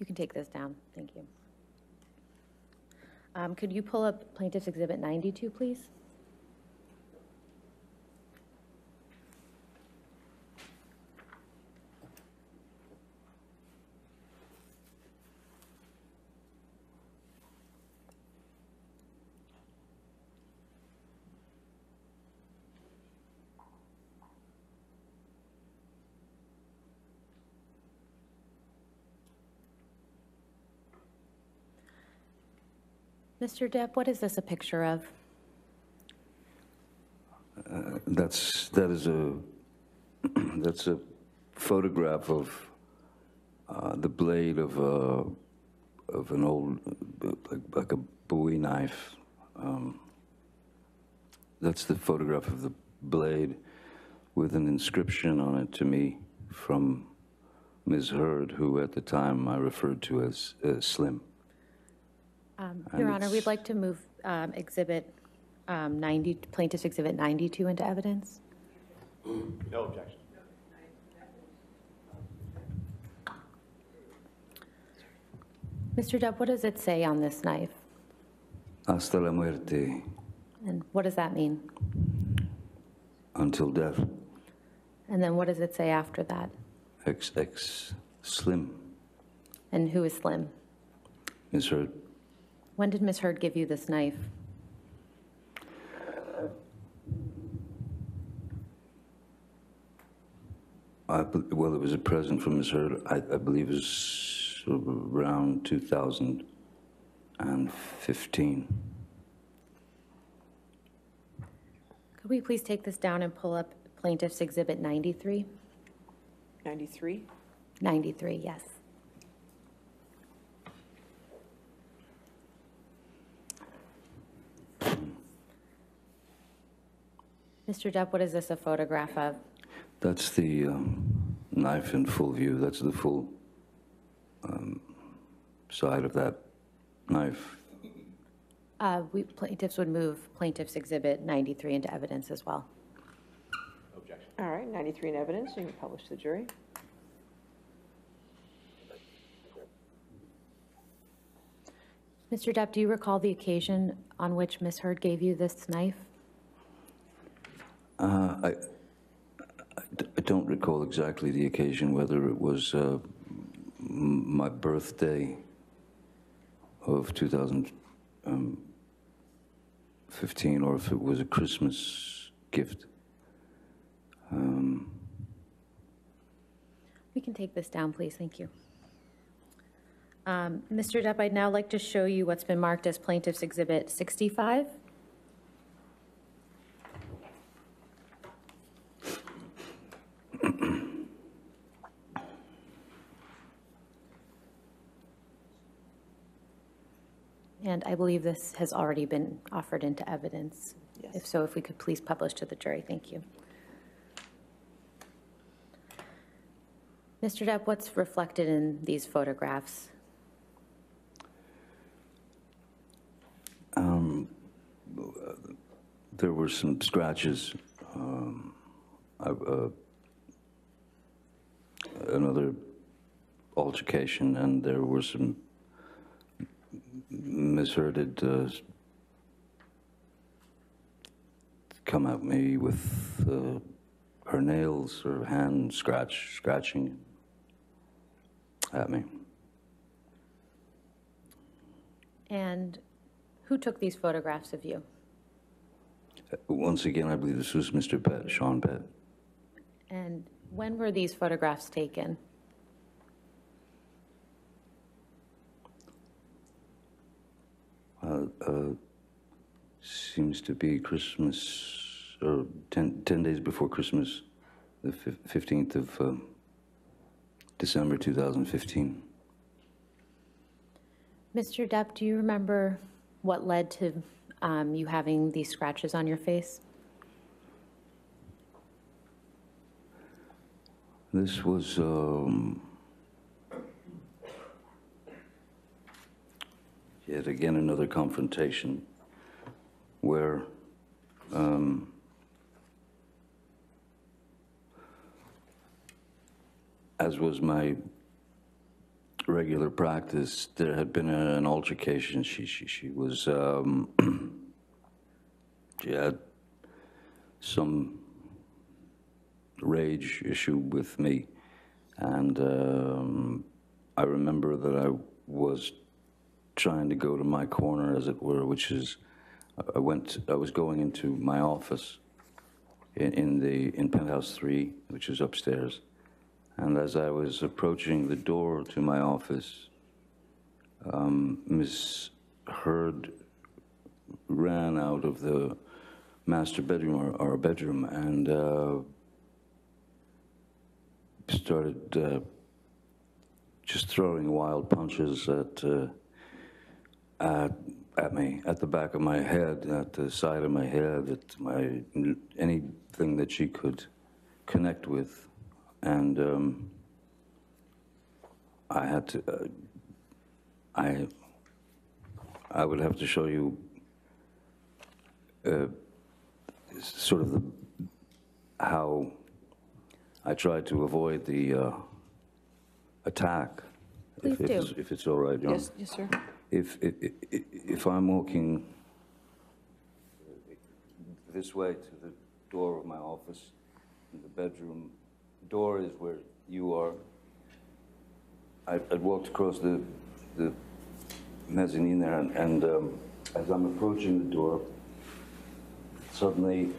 You can take this down. Thank you. Could you pull up Plaintiff's Exhibit 92, please? Mr. Depp, what is this a picture of? That's a photograph of the blade of an old, like a Bowie knife. That's the photograph of the blade with an inscription on it to me from Ms. Heard, who at the time I referred to as Slim. Your Honor, we'd like to move Plaintiff's Exhibit 92 into evidence. No objection. Mr. Depp, what does it say on this knife? Hasta la muerte. And what does that mean? Until death. And then what does it say after that? XX Slim. And who is Slim? Ms. Heard. When did Ms. Heard give you this knife? Well, it was a present from Ms. Heard. I believe it was around 2015. Could we please take this down and pull up Plaintiff's Exhibit 93? 93? 93, yes. Mr. Depp, what is this a photograph of? That's the knife in full view. That's the full side of that knife. Plaintiffs would move Plaintiff's Exhibit 93 into evidence as well. Objection. All right, 93 in evidence, you can publish to the jury. Mr. Depp, do you recall the occasion on which Ms. Heard gave you this knife? I don't recall exactly the occasion, whether it was my birthday of 2015 or if it was a Christmas gift. We can take this down, please. Thank you. Mr. Depp, I'd now like to show you what's been marked as Plaintiff's Exhibit 65. And I believe this has already been offered into evidence. Yes. If so, if we could please publish to the jury. Thank you. Mr. Depp, what's reflected in these photographs? There were some scratches. Another altercation, and there were some misheard come at me with her nails or hand scratching at me. And who took these photographs of you? Once again, I believe this was Mr. Pett, Sean Pett. And when were these photographs taken? Seems to be Christmas, or 10 days before Christmas, the 15th of December 2015. Mr. Depp, do you remember what led to you having these scratches on your face? This was yet again another confrontation where as was my regular practice, there had been an altercation. She was, she had some rage issue with me, and I remember that I was trying to go to my corner, as it were, which is, I was going into my office in Penthouse 3, which is upstairs. And as I was approaching the door to my office, Miss Heard ran out of the master bedroom, or bedroom, and started just throwing wild punches at me, at the back of my head, at the side of my head, at anything that she could connect with. And I had to, I would have to show you sort of how I tried to avoid the attack. Please do. If it's all right, John. Yes, yes, sir. If I'm walking this way to the door of my office, and the bedroom door is where you are, I'd walked across the mezzanine there, and as I'm approaching the door, suddenly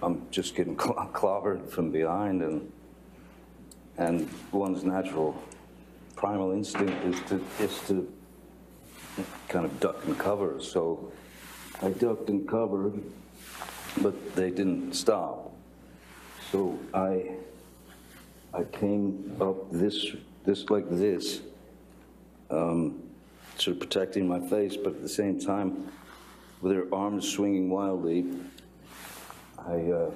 I'm just getting clobbered from behind, and one's natural primal instinct is to kind of duck and cover. So I ducked and covered, but they didn't stop. So I came up this like this, sort of protecting my face, but at the same time, with her arms swinging wildly, I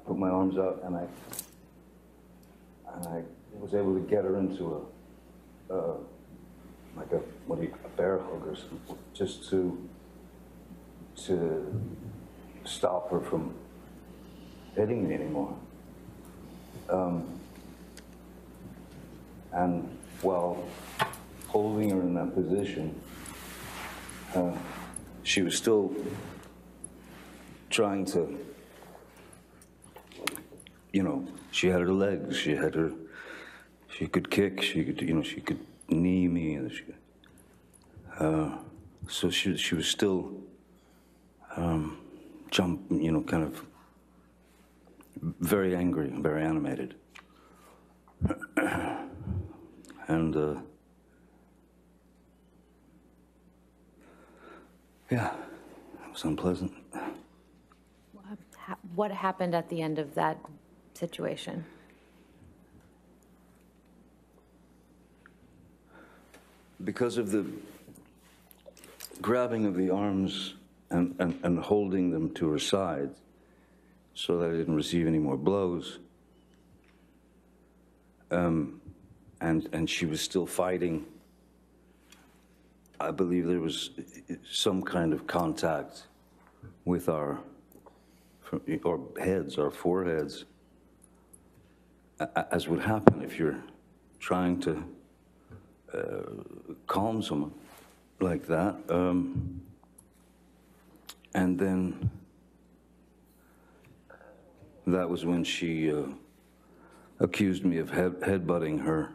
put my arms out, and I was able to get her into like a bear hug or something, just to stop her from hitting me anymore. And while holding her in that position, she was still trying to, she had her legs, she could kick, she could knee me, so she was still kind of very angry, very animated. And yeah, it was unpleasant. What happened at the end of that situation? Because of the grabbing of the arms and holding them to her side so that I didn't receive any more blows, and she was still fighting, I believe there was some kind of contact with our heads, our foreheads, as would happen if you're trying to calm someone like that. And then that was when she accused me of headbutting her,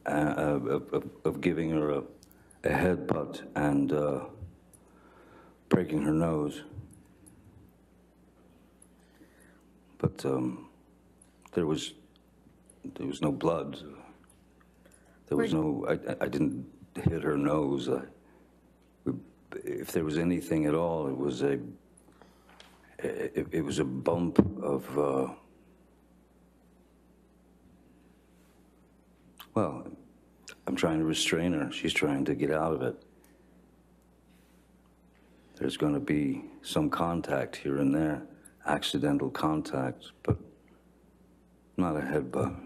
of giving her a headbutt and breaking her nose. But there was no blood. There was no. I didn't hit her nose. If there was anything at all, it was a bump of. Well, I'm trying to restrain her. She's trying to get out of it. There's going to be some contact here and there, accidental contact, but not a headbutt.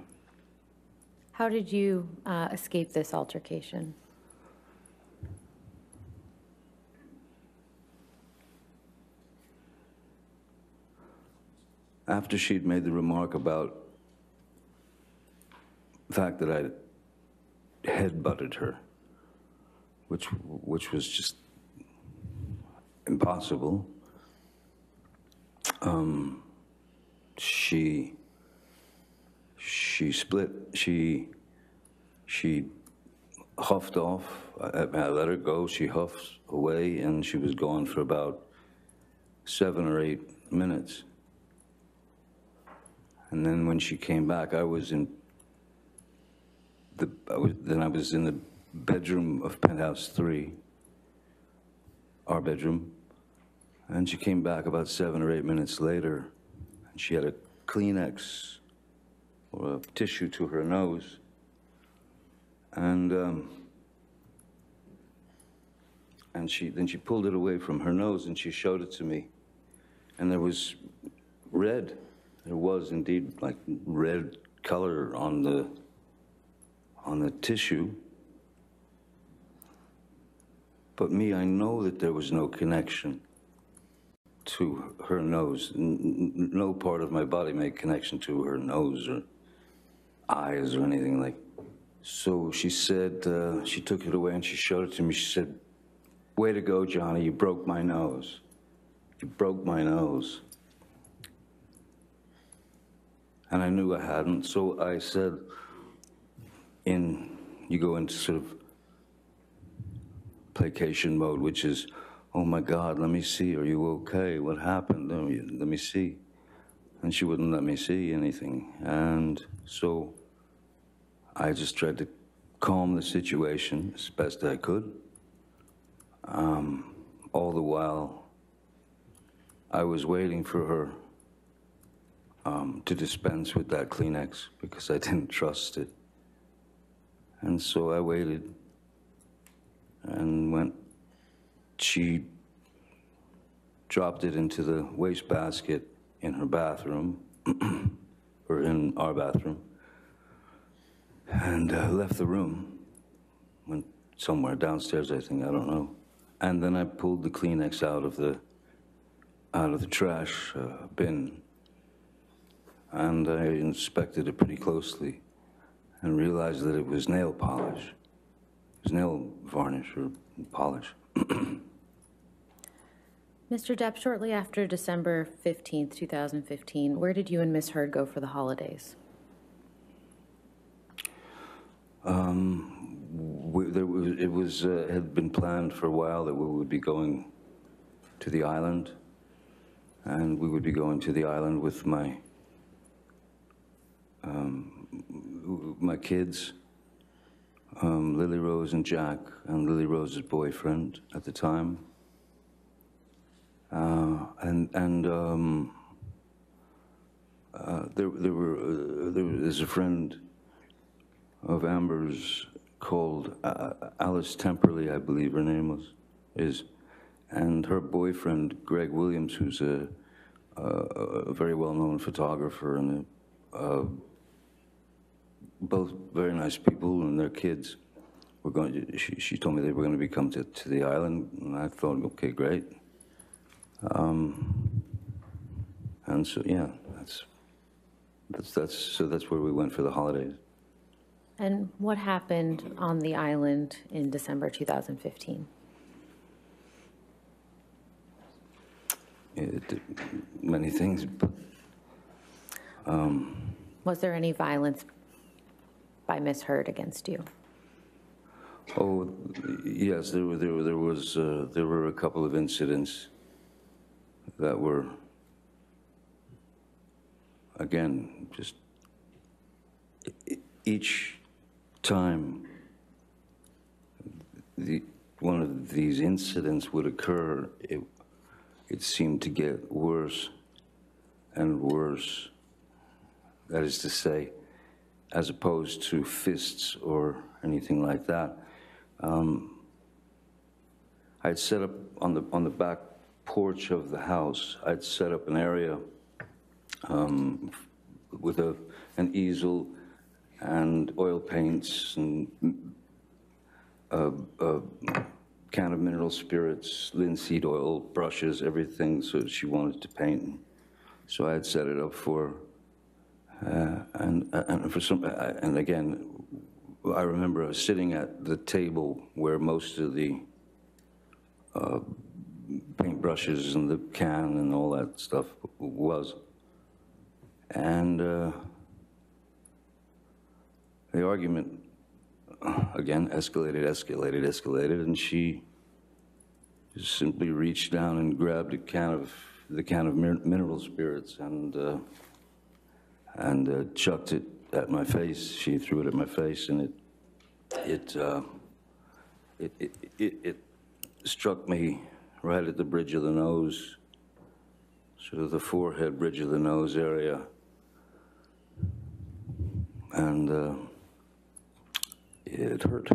How did you escape this altercation? After she'd made the remark about the fact that headbutted her, which was just impossible. She split. She huffed off. I let her go. She huffed away, and she was gone for about 7 or 8 minutes. And then when she came back, I was in the bedroom of penthouse 3, our bedroom. And she came back about 7 or 8 minutes later, and she had a Kleenex or a tissue to her nose. And then she pulled it away from her nose and she showed it to me. And there was red. There was indeed like red color on the tissue. But me, I know that there was no connection to her nose. No part of my body made connection to her nose or eyes or anything like. So she said, she took it away and she showed it to me. She said, "Way to go, Johnny, you broke my nose. You broke my nose." And I knew I hadn't, so I said, you go into sort of placation mode, which is, "Oh my God, let me see, are you okay? What happened? Let me see." And she wouldn't let me see anything. And so I just tried to calm the situation as best I could. All the while, I was waiting for her to dispense with that Kleenex because I didn't trust it. And so I waited, and she dropped it into the wastebasket in her bathroom, or in our bathroom, and left the room, went somewhere downstairs, I think, I don't know. And then I pulled the Kleenex out of the trash bin, and I inspected it pretty closely and realized that it was nail polish. It was nail varnish or polish. Mr. Depp, shortly after December 15th, 2015, where did you and Ms. Heard go for the holidays? It had been planned for a while that we would be going to the island, and we would be going to the island with my kids, Lily Rose and Jack, and Lily Rose's boyfriend at the time. There's a friend of Amber's called Alice Temperley, I believe her name is, and her boyfriend Greg Williams, who's a very well-known photographer, and both very nice people, and their kids were going to. She told me they were going to come to the island, and I thought, okay, great. And so yeah, that's where we went for the holidays. And what happened on the island in December 2015? Many things, but Was there any violence by Ms. Heard against you? oh yes, there were a couple of incidents that were, again, just each time one of these incidents would occur, it seemed to get worse and worse. That is to say, as opposed to fists or anything like that. I'd set up on the back porch of the house, I'd set up an area with an easel and oil paints and a can of mineral spirits, linseed oil, brushes, everything, so she wanted to paint. So I had set it up for her. And again, I remember I was sitting at the table where most of the paintbrushes and the can and all that stuff was. And the argument, again, escalated, and she just simply reached down and grabbed the can of mineral spirits and chucked it at my face. She threw it at my face, and it struck me right at the bridge of the nose, sort of the forehead, bridge of the nose area. And it hurt.